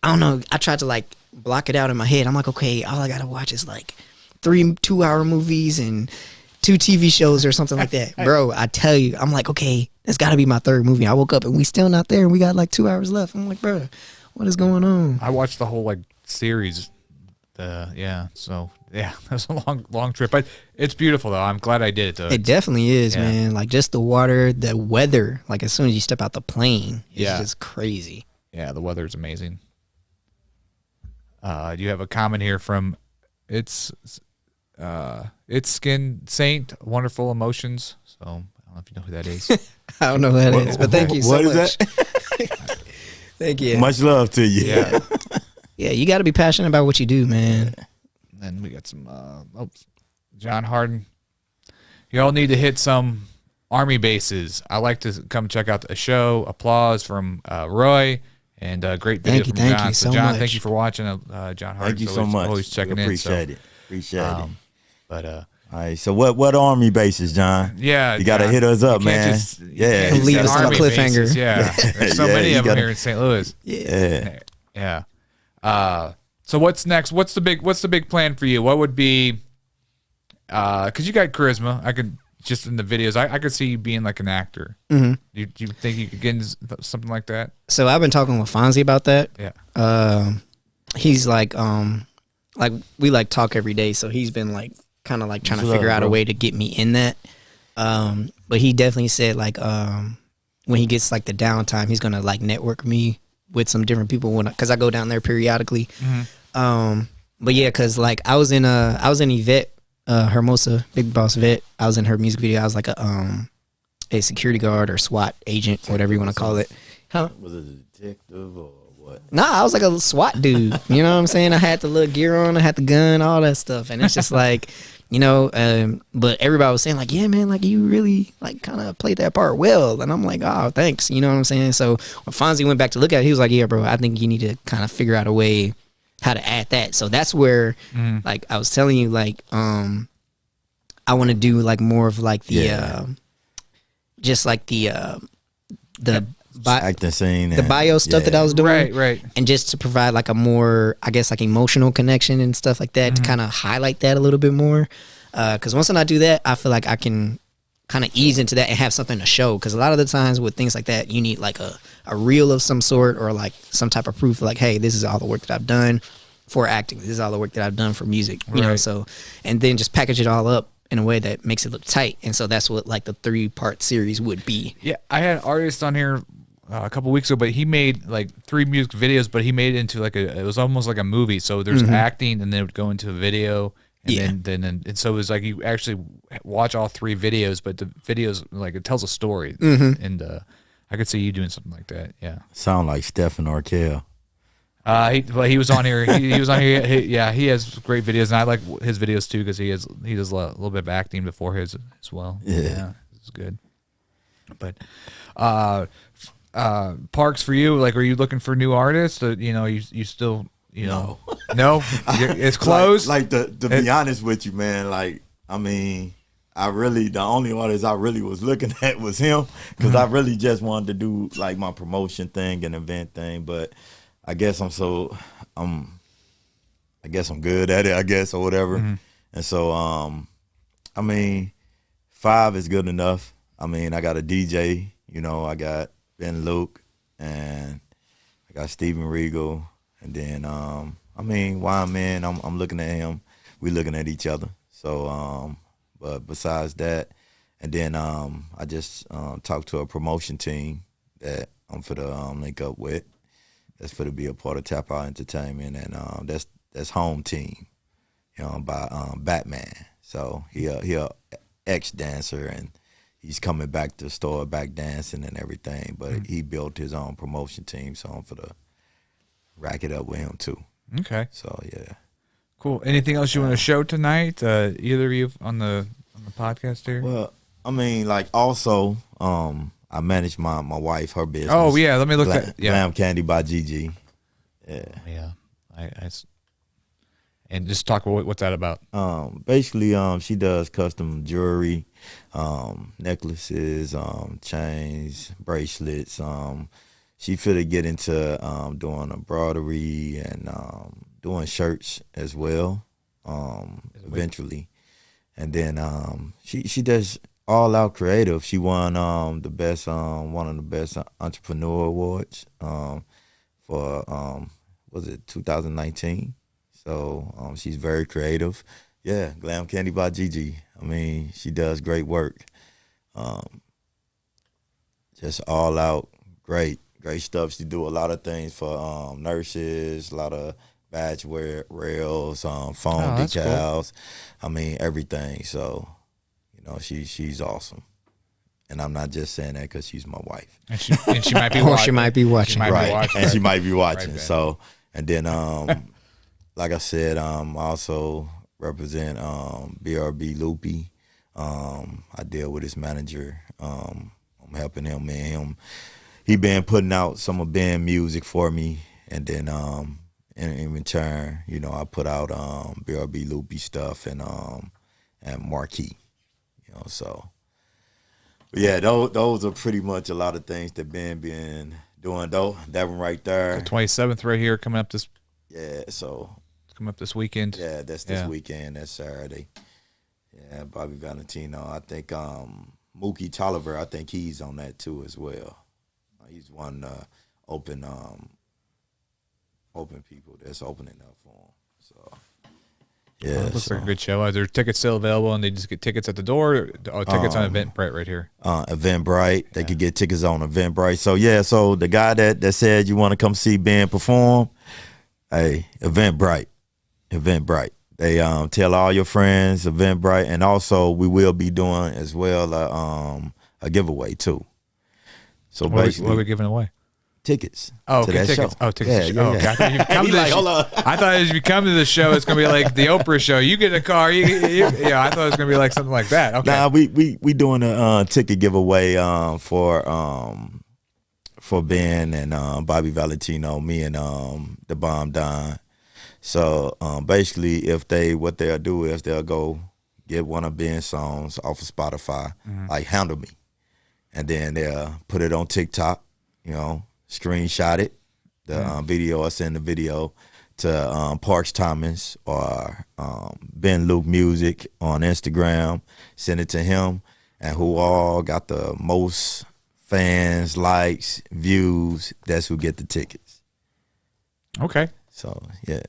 I don't know. I tried to like block it out in my head. I'm like, okay, all I gotta watch is like 3 2-hour movies and 2 TV shows or something like that. Bro, I tell you, I'm like, okay, it's gotta be my 3rd movie. I woke up and we still not there and we got like 2 hours left. I'm like, bro, what is going on? I watched the whole like series. So that was a long trip, but it's beautiful though. I'm glad I did it though. It definitely is, man. Like just the water, the weather. Like as soon as you step out the plane, it's just crazy. Yeah, the weather's amazing. You have a comment here from it's Skin Saint, Wonderful Emotions. So I don't know if you know who that is. I don't know who that is, but thank you so much. What is that? Thank you. Much love to you. Yeah. Yeah, you got to be passionate about what you do, man. Then we got some John Harden. Y'all need to hit some Army bases. I like to come check out the show. Applause from Roy and great video from John. Thank you so John, much. thank you for watching. John Harden. Thank you so much. Always checking in. Appreciate it. Appreciate it. But all right, so what Army bases, John? yeah, you gotta John, hit us up, you can't man. just- you Yeah, can't Leave just us hit on a Army cliffhanger. bases. Yeah, there's so Yeah, many you of them gotta- here in St. Louis. yeah. So what's next? What's the big plan for you? What would be? Because you got charisma. I could just in the videos. I could see you being like an actor. Mm-hmm. Do you think you could get into something like that? So I've been talking with Fonzie about that. Yeah. He's like we like talk every day, so he's been like kind of like trying to figure out a way to get me in that. But he definitely said like when he gets like the downtime, he's gonna like network me with some different people because I go down there periodically. Mm-hmm. But yeah, because like I was in Yvette, Hermosa, Big Boss Vet. I was in her music video. I was like a security guard or SWAT agent, whatever you want to call it. Huh? Was it a detective or what? Nah, I was like a SWAT dude. You know what I'm saying? I had the little gear on, I had the gun, all that stuff, and it's just like, you know. But everybody was saying like, yeah, man, like you really like kind of played that part well, and I'm like, oh, thanks. You know what I'm saying? So when Fonzie went back to look at it, he was like, yeah, bro, I think you need to kind of figure out a way how to add that. So that's where, like I was telling you, like I want to do like more of like the just like the acting scene, the bio stuff that I was doing, Right. and just to provide like a more, I guess, like emotional connection and stuff like that to kind of highlight that a little bit more. Because once I do that, I feel like I can kind of ease into that and have something to show. Because a lot of the times with things like that, you need like a reel of some sort or like some type of proof, like, hey, this is all the work that I've done for acting. This is all the work that I've done for music. You know, so and then just package it all up in a way that makes it look tight. And so that's what like the 3-part series would be. Yeah, I had an artist on here a couple weeks ago, but he made like 3 music videos, but he made it into like it was almost like a movie. So there's acting, and then it would go into a video, and then so it was like you actually watch all 3 videos, but the videos like it tells a story, and I could see you doing something like that. Yeah, sound like Stephen Arkell. He was on here. He was on here. He has great videos, and I like his videos too because he does a little bit of acting before his as well. Yeah, it's good. But Parks, for you, like, are you looking for new artists? You still, no, it's closed. Like to be honest with you, man. Like, I mean, the only artist I really was looking at was him because I really just wanted to do like my promotion thing and event thing, but I guess I'm good at it, I guess, or whatever. And so, I mean, 5 is good enough. I mean, I got a DJ, I got Ben Luke, and I got Steven Regal, and then, I mean, Wyman, I'm looking at him. We looking at each other. So, but besides that, and then I just talked to a promotion team that I'm for the link up with. That's for to be a part of T.A.P Entertainment, and that's home team, by Batman. So he a ex-dancer, and he's coming back to start back dancing and everything. But he built his own promotion team, so I'm for to rack it up with him too. Okay. So yeah. Cool. Anything else you want to show tonight? Either of you on the podcast here? Well, I mean, like also, I manage my wife, her business. Oh yeah, let me look at Glam Candy by Gigi. Yeah. Yeah. And just talk about what's that about. Basically, she does custom jewelry, necklaces, chains, bracelets. She finna get into doing embroidery and doing shirts as well, eventually. And then she does all out creative. She won the best one of the best entrepreneur awards for was it 2019. So she's very creative. Yeah, Glam Candy by Gigi. I mean, she does great work. Just all out great stuff. She do a lot of things for nurses, a lot of badge rails, phone decals. Cool. I mean, everything. So, you know, she's awesome. And I'm not just saying that because she's my wife. And she might be watching. She might be watching. Right. And she might be watching. Right, so, and then, like I said, I also represent BRB Loopy. I deal with his manager. I'm helping him, man. He been putting out some of Ben music for me, and then in return, you know, I put out BRB Loopy stuff and Marquee, you know. So, but yeah, those are pretty much a lot of things that Ben been doing. Though that one right there, the 27th right here coming up this. Yeah, so coming up this weekend. Yeah, that's this weekend. That's Saturday. Yeah, Bobby Valentino. I think Mookie Tolliver. I think he's on that too as well. He's one open people that's opening up for him. So yeah, looks like a good show. Are there tickets still available, and they just get tickets at the door? Or tickets on Eventbrite right here. Eventbrite. They could get tickets on Eventbrite. So yeah, so the guy that said you want to come see Ben perform, hey, Eventbrite. They tell all your friends, Eventbrite, and also we will be doing as well a giveaway too. So basically, what are we giving away? Tickets. Oh, okay, tickets. Show. Oh, tickets. Yeah. Okay. I thought if you come to the show, it's gonna be like the Oprah show. You get a car. I thought it was gonna be like something like that. Okay. Nah, we doing a ticket giveaway for Ben and Bobby Valentino, me and the Bomb Don. So basically, what they'll do is they'll go get one of Ben's songs off of Spotify, like "Handle Me," and then they'll put it on TikTok. You know, screenshot it, the video, or send the video to Parks Thomas or Ben Luke Music on Instagram. Send it to him, and who all got the most fans, likes, views, that's who get the tickets. Okay. So yeah.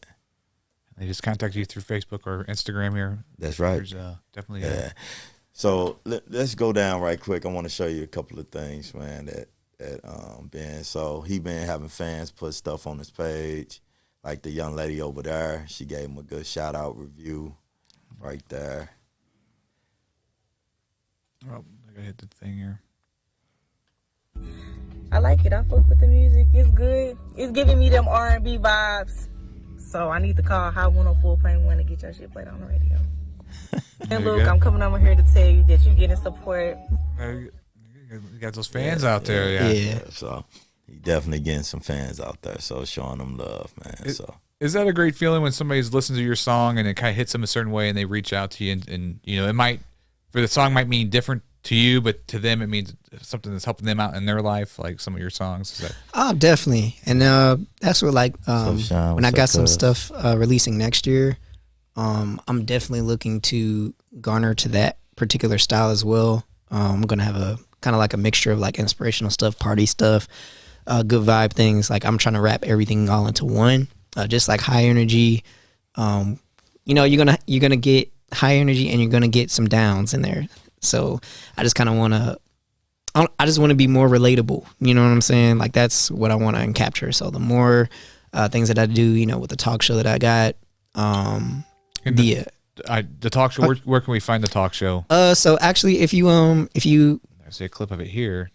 They just contact you through Facebook or Instagram here. That's right. There's definitely. Yeah. So let's go down right quick. I want to show you a couple of things, man, that Ben. So he been having fans put stuff on his page, like the young lady over there. She gave him a good shout out review, right there. Oh, I gotta hit the thing here. I like it. I fuck with the music. It's good. It's giving me them R&B vibes. So I need to call Hot 104.1 to get your shit played on the radio. And Luke, I'm coming over here to tell you that you're getting support. You got those fans out there, yeah. So he definitely getting some fans out there. So showing them love, man. Is that a great feeling when somebody's listening to your song and it kind of hits them a certain way and they reach out to you and you know, it might, for the song might mean different to you, but to them it means something that's helping them out in their life, like some of your songs. Is that? Oh, definitely. And that's what when I got some stuff releasing next year, I'm definitely looking to garner to that particular style as well. I'm gonna have a kind of like a mixture of like inspirational stuff, party stuff, good vibe things. Like I'm trying to wrap everything all into one, just like high energy. You know, you're gonna get high energy and you're gonna get some downs in there. So I just kind of want to be more relatable. You know what I'm saying? Like that's what I want to capture. So the more things that I do, you know, with the talk show that I got, the talk show. Where can we find the talk show? So actually, if you I see a clip of it here.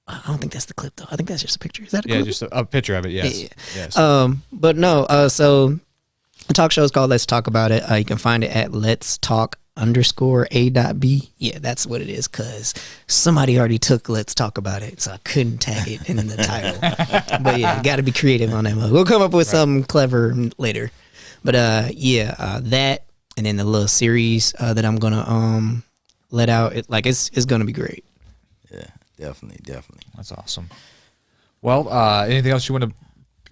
I don't think that's the clip though. I think that's just a picture. Is that a clip? Yeah, just a picture of it. Yes. Yeah. Yes. But no. So the talk show is called Let's Talk About It. You can find it at Let's Talk _A.B. Yeah, that's what it is, because somebody already took Let's Talk About It, so I couldn't tag it in the title. But yeah, you got to be creative on that one. We'll come up with something clever later. But yeah, that and then the little series that I'm gonna let out. It's gonna be great. Yeah, definitely. That's awesome. Well, anything else you want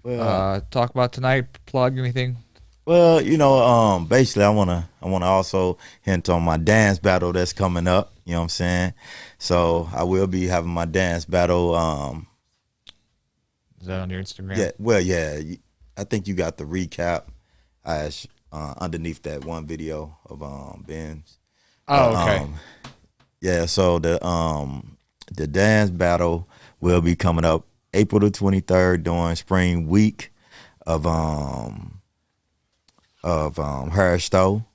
to talk about tonight? Plug anything? Well, basically, I wanna also hint on my dance battle that's coming up. You know what I'm saying? So I will be having my dance battle. Is that on your Instagram? Yeah. Well, yeah. I think you got the recap underneath that one video of Ben's. Oh, okay. Yeah. So the dance battle will be coming up April the 23rd during spring week of Harris Stowe,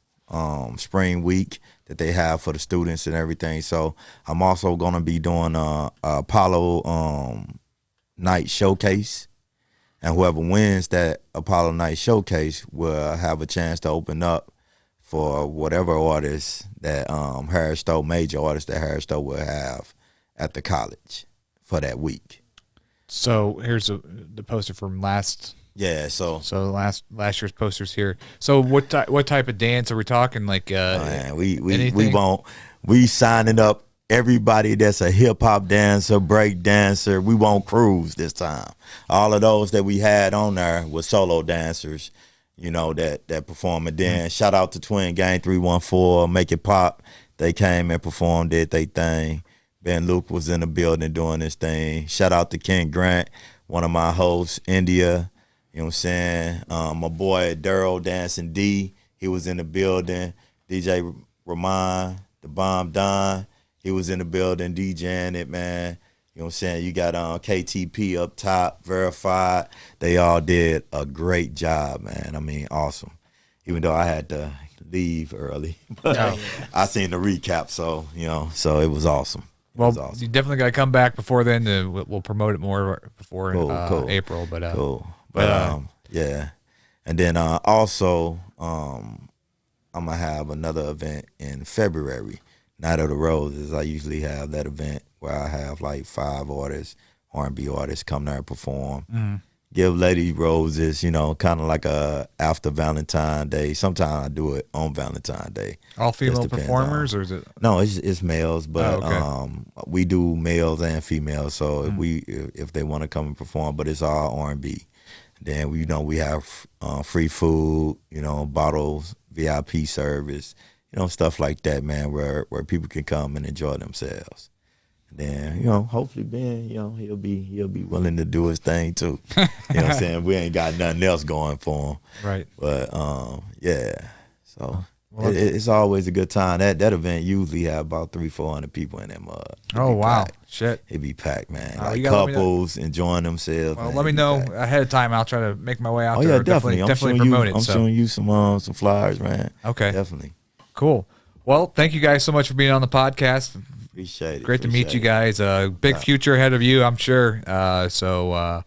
spring week that they have for the students and everything. So I'm also gonna be doing a Apollo night showcase, and whoever wins that Apollo night showcase will have a chance to open up for whatever artists that Harris Stowe, major artists that Harris Stowe will have at the college for that week. So here's the poster from last. Yeah, so last year's posters here. So what type of dance are we talking? Like man, we signing up everybody that's a hip hop dancer, break dancer. We won't cruise this time. All of those that we had on there were solo dancers, that perform. And then shout out to Twin Gang 314, Make It Pop. They came and performed, did they thing. Ben Luke was in the building doing his thing. Shout out to Ken Grant, one of my hosts, India. You know what I'm saying? My boy Daryl Dancing D, he was in the building. DJ Ramon, the Bomb Don, he was in the building DJing it, man. You know what I'm saying? You got KTP up top, Verified. They all did a great job, man. I mean, awesome. Even though I had to leave early. But I seen the recap, so it was awesome. Well, you definitely got to come back before then. We'll promote it more before cool. April. But cool. But yeah, and then also I'm gonna have another event in February, Night of the Roses. I usually have that event where I have like 5 artists, R&B artists, come there and perform. Give ladies roses, kind of like a after Valentine's Day. Sometimes I do it on Valentine's Day. All female performers, or is it? No, it's males, but we do males and females. So if they want to come and perform, but it's all R&B. Then we have free food, bottles, VIP service, stuff like that, man, where people can come and enjoy themselves. And then, hopefully Ben, he'll be willing to do his thing too. You know what I'm saying? We ain't got nothing else going for him. Right. But yeah. So it's always a good time. That event usually have about 300-400 people in that mud. Oh wow. Packed. Shit. It'd be packed, man. Like couples enjoying themselves. Well, man, let me know ahead of time. I'll try to make my way out there. Yeah, definitely promote it. I'm showing you some flyers, man. Okay. Definitely. Cool. Well, thank you guys so much for being on the podcast. Appreciate it. Great to meet you guys. Big future ahead of you, I'm sure. So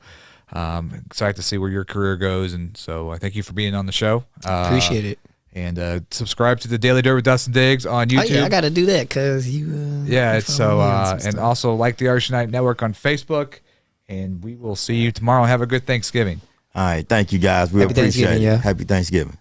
excited to see where your career goes. And so thank you for being on the show. Appreciate it. And subscribe to the Daily Dirt with Dustin Diggs on YouTube. Oh, yeah, I got to do that because you. It's so and also like the Artist United Network on Facebook. And we will see you tomorrow. Have a good Thanksgiving. All right, thank you guys. We appreciate it. Yeah. Happy Thanksgiving.